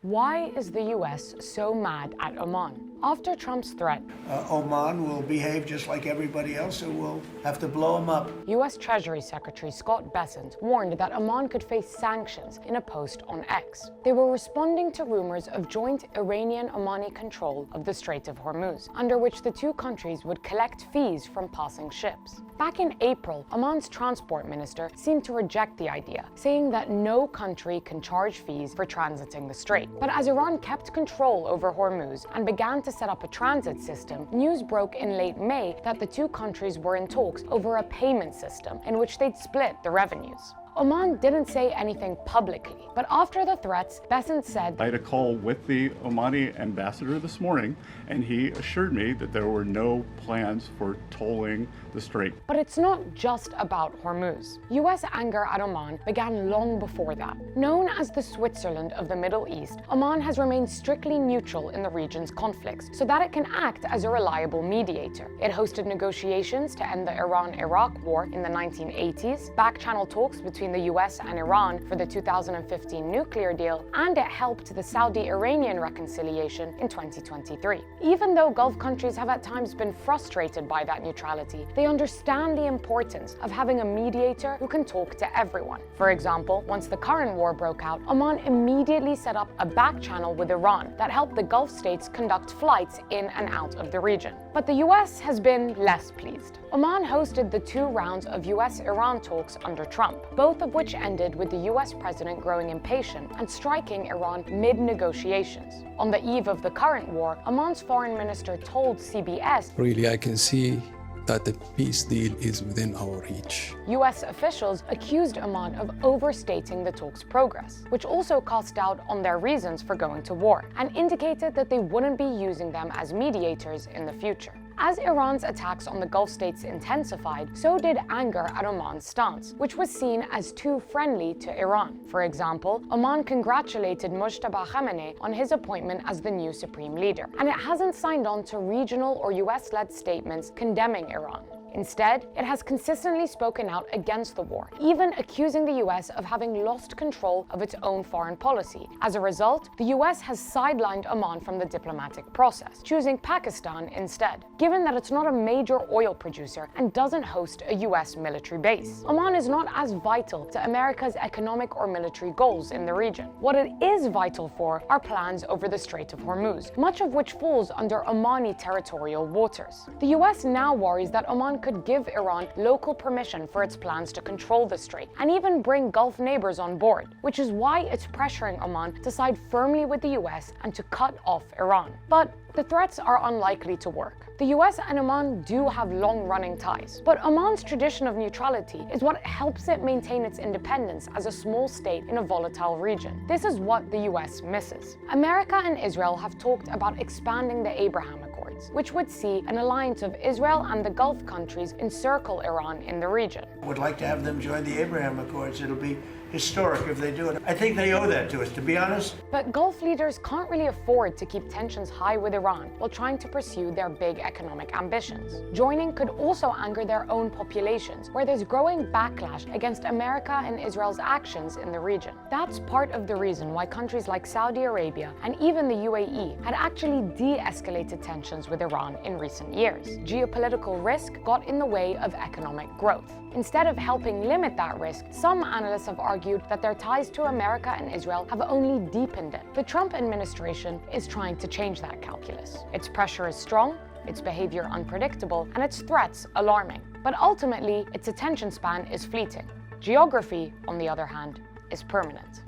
Why is the US so mad at Oman? After Trump's threat, Oman will behave just like everybody else, so we'll have to blow them up. US Treasury Secretary Scott Bessent warned that Oman could face sanctions in a post on X. They were responding to rumors of joint Iranian-Omani control of the Strait of Hormuz, under which the two countries would collect fees from passing ships. Back in April, Oman's transport minister seemed to reject the idea, saying that no country can charge fees for transiting the strait. But as Iran kept control over Hormuz and began to set up a transit system, news broke in late May that the two countries were in talks over a payment system in which they'd split the revenues. Oman didn't say anything publicly, but after the threats, Bessent said, "I had a call with the Omani ambassador this morning, and he assured me that there were no plans for tolling the strait." But it's not just about Hormuz. US anger at Oman began long before that. Known as the Switzerland of the Middle East, Oman has remained strictly neutral in the region's conflicts so that it can act as a reliable mediator. It hosted negotiations to end the Iran-Iraq war in the 1980s, back-channel talks between the US and Iran for the 2015 nuclear deal, and it helped the Saudi-Iranian reconciliation in 2023. Even though Gulf countries have at times been frustrated by that neutrality, they understand the importance of having a mediator who can talk to everyone. For example, once the current war broke out, Oman immediately set up a back channel with Iran that helped the Gulf states conduct flights in and out of the region. But the US has been less pleased. Oman hosted the 2 rounds of US-Iran talks under Trump, both of which ended with the US president growing impatient and striking Iran mid-negotiations. On the eve of the current war, Oman's foreign minister told CBS, "Really, I can see that the peace deal is within our reach." US officials accused Oman of overstating the talks' progress, which also cast doubt on their reasons for going to war, and indicated that they wouldn't be using them as mediators in the future. As Iran's attacks on the Gulf states intensified, so did anger at Oman's stance, which was seen as too friendly to Iran. For example, Oman congratulated Mojtaba Khamenei on his appointment as the new supreme leader, and it hasn't signed on to regional or US-led statements condemning Iran. Instead, it has consistently spoken out against the war, even accusing the US of having lost control of its own foreign policy. As a result, the US has sidelined Oman from the diplomatic process, choosing Pakistan instead, given that it's not a major oil producer and doesn't host a US military base. Oman is not as vital to America's economic or military goals in the region. What it is vital for are plans over the Strait of Hormuz, much of which falls under Omani territorial waters. The US now worries that Oman could give Iran local permission for its plans to control the strait and even bring Gulf neighbors on board, which is why it's pressuring Oman to side firmly with the US and to cut off Iran. But the threats are unlikely to work. The US and Oman do have long-running ties, but Oman's tradition of neutrality is what helps it maintain its independence as a small state in a volatile region. This is what the US misses. America and Israel have talked about expanding the Abraham Accords, which would see an alliance of Israel and the Gulf countries encircle Iran in the region. Would like to have them join the Abraham Accords. It'll be historic if they do it. I think they owe that to us, to be honest. But Gulf leaders can't really afford to keep tensions high with Iran while trying to pursue their big economic ambitions. Joining could also anger their own populations, where there's growing backlash against America and Israel's actions in the region. That's part of the reason why countries like Saudi Arabia and even the UAE had actually de-escalated tensions with Iran in recent years. Geopolitical risk got in the way of economic growth. Instead of helping limit that risk, some analysts have argued that their ties to America and Israel have only deepened it. The Trump administration is trying to change that calculus. Its pressure is strong, its behavior unpredictable, and its threats alarming. But ultimately, its attention span is fleeting. Geography, on the other hand, is permanent.